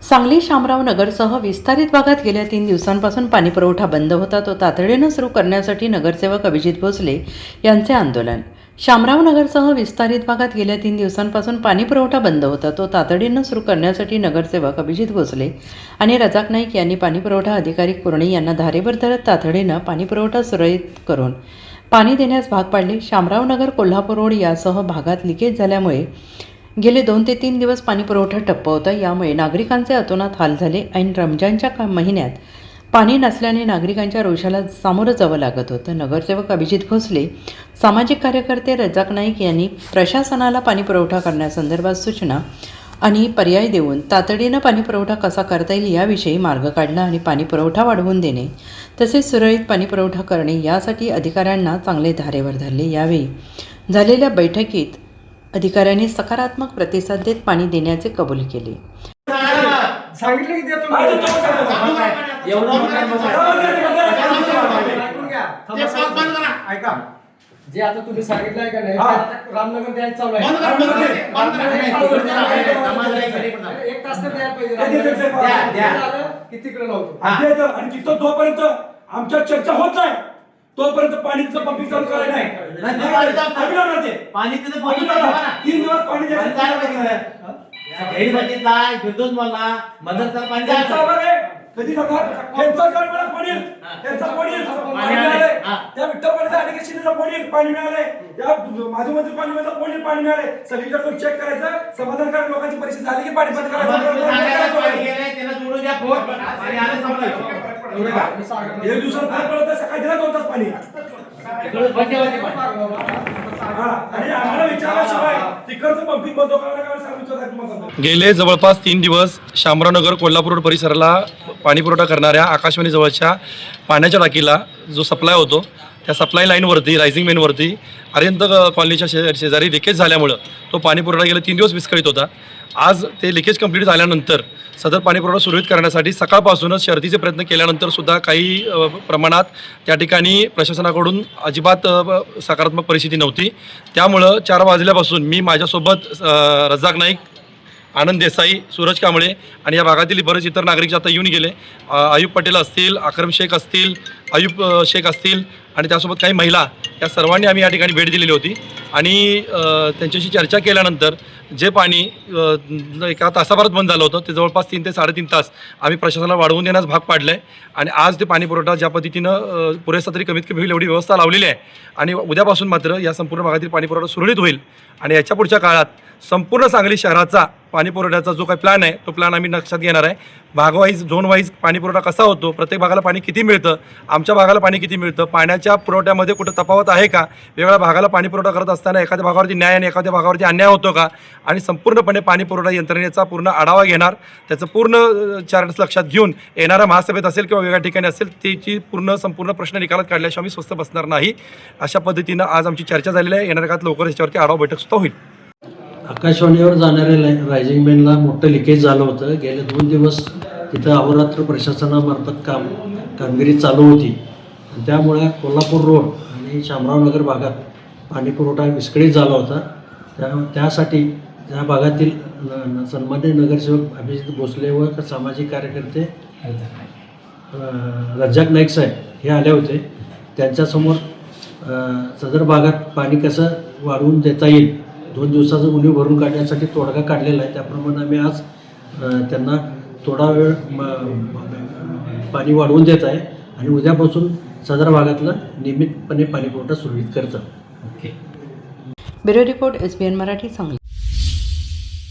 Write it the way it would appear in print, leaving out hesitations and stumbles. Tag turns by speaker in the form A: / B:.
A: सांगली शामराव नगरसह विस्तारित भागात गेल्या 3 दिवसांपासून पाणीपुरवठा बंद होता तो तातडीनं सुरू करण्यासाठी नगरसेवक अभिजित भोसले यांचे आंदोलन. शामराव नगरसह विस्तारित भागात गेल्या 3 दिवसांपासून पाणीपुरवठा बंद होता तो तातडीनं सुरू करण्यासाठी नगरसेवक अभिजित भोसले आणि रजाक नाईक यांनी पाणीपुरवठा अधिकारी कुरणे यांना धारेवर धरत तातडीनं पाणीपुरवठा सुरळीत करून पाणी देण्यास भाग पाडले. शामराव नगर, कोल्हापूर रोड यासह भागात लिकेज झाल्यामुळे गेले 2 ते 3 दिवस पाणीपुरवठा ठप्प होता. यामुळे नागरिकांचे अतोनात हाल झाले. ऐन रमजानच्या महिन्यात पाणी नसल्याने नागरिकांच्या रोषाला सामोरं जावं लागत होतं. नगरसेवक अभिजित भोसले, सामाजिक कार्यकर्ते रजाक नाईक यांनी प्रशासनाला पाणीपुरवठा करण्यासंदर्भात सूचना आणि पर्याय देऊन तातडीनं पाणीपुरवठा कसा करता येईल याविषयी मार्ग काढला आणि पाणीपुरवठा वाढवून देणे तसेच सुरळीत पाणीपुरवठा करणे यासाठी अधिकाऱ्यांना चांगले धारेवर धरले. यावेळी झालेल्या बैठकीत अधिकाऱ्यांनी सकारात्मक प्रतिसाद देत पाणी देण्याचे कबूल केले.
B: सांगितलं की देतो ऐका जे आता तुम्ही सांगितलं आहे का नाही रामनगर द्यायचं चालू आहे. 1 तास तर द्यायला पाहिजे. किती किलो लावतो
C: आणि तिथं जोपर्यंत आमच्या चर्चा होत नाही तोपर्यंत पाणीचं पंपिंग चालू करायला नाही.
D: पाणी तिथे
C: 3 दिवस पाणी कधी त्या विठ्ठलवाडीच्या अनेक पाणी मिळालंय, त्या माझ्या मंत्री पाणी मिळालंय. सगळीकडे चेक करायचं, समाधानकारक लोकांची परिस्थिती झाली की पाणी बंद करायचं. 1 दिवसात काय पडत सकाळी दिला 2 तास पाणी आणि आम्हाला विचारल्याशिवाय तिकडचं पंपिंग बंद करायला.
E: गेले जवळपास 3 दिवस शामरावनगर, कोल्हापूर रोड परिसराला पाणी पुरवठा करणाऱ्या आकाशवाणी जवळच्या पाण्याच्या टाकीला जो सप्लाय होतो त्या सप्लाय लाईनवरती, रायझिंग मेनवरती अरिहंत कॉलनीच्या शेजारी लिकेज झाल्यामुळं तो पाणी पुरवठा गेले 3 दिवस विस्कळीत होता. आज ते लिकेज कंप्लीट झाल्यानंतर सदर पाणी पुरवठा सुरळीत करण्यासाठी सकाळपासूनच शर्थीचे प्रयत्न केल्यानंतर सुद्धा काही प्रमाणात त्या ठिकाणी प्रशासनाकडून अजिबात सकारात्मक परिस्थिती नव्हती. त्यामुळं 4 वाजल्यापासून मी माझ्यासोबत रजाक नाईक, आनंद देसाई, सूरज कांबळे आणि या भागातील बरेच इतर नागरिक आता येऊन गेले. आयुब पटेल असतील, अक्रम शेख असतील, आयुब शेख असतील आणि त्यासोबत काही महिला, या सर्वांनी आम्ही या ठिकाणी भेट दिलेली होती आणि त्यांच्याशी चर्चा केल्यानंतर जे पाणी एका तासाभरात बंद झालं होतं ते जवळपास 3 ते 3.5 तास आम्ही प्रशासनाला वाढवून देण्यास भाग पाडलं आहे आणि आज ते पाणी पुरवठा ज्या पद्धतीनं पुरेसा तरी कमीत कमी होईल एवढी व्यवस्था लावलेली आहे आणि उद्यापासून मात्र या संपूर्ण भागातील पाणी पुरवठा सुरळीत होईल आणि याच्या पुढच्या काळात संपूर्ण सांगली शहराचा पाणी पुरवठ्याचा जो काही प्लॅन आहे तो प्लॅन आम्ही लक्षात घेणार आहे. भागवाईज, झोनवाईज पाणी पुरवठा कसा होतो, प्रत्येक भागाला पाणी किती मिळतं, आमच्या भागाला पाणी किती मिळतं, पाण्याच्या पुरवठ्यामध्ये कुठं तफावत आहे का, वेगवेगळ्या भागाला पाणी पुरवठा करत असताना एखाद्या भागावरती न्याय आणि एखाद्या भागावरती अन्याय होतो का आणि संपूर्णपणे पाणी पुरवठा यंत्रणेचा पूर्ण आढावा घेणार. त्याचं पूर्ण चार्ट लक्षात घेऊन येणाऱ्या महासभेत असेल किंवा वेगळ्या ठिकाणी असेल त्याची संपूर्ण प्रश्न निकालात काढल्याशिवाय आम्ही स्वस्थ बसणार नाही. अशा पद्धतीनं आज आमची चर्चा झालेली आहे. येणाऱ्या काळात लवकर याच्यावरती आढावा बैठकसुद्धा होईल.
F: आकाशवाणीवर जाणाऱ्या रायझिंग मेनला मोठं लिकेज झालं होतं. गेले 2 दिवस तिथं अहोरात्र प्रशासनामार्फत कामगिरी चालू होती. त्यामुळे कोल्हापूर रोड आणि शामरावनगर भागात पाणी पुरवठा विस्कळीत झाला होता. त्यासाठी त्या भागातील सन्माननीय नगरसेवक अभिजित भोसले व सामाजिक कार्यकर्ते रजाक नाईक साहेब हे आले होते. त्यांच्यासमोर सदर भागात पाणी कसं वाढवून देता येईल, 2 दिवसाचं उणीव भरून काढण्यासाठी तोडगा काढलेला आहे. त्याप्रमाणे आम्ही आज त्यांना थोडा वेळ पाणी वाढवून देत आहे आणि उद्यापासून सदर भागातला नियमितपणे पाणी पुरवठा सुरळीत करत आहोत.
A: Bureau report, SBN Marathi, Sangli.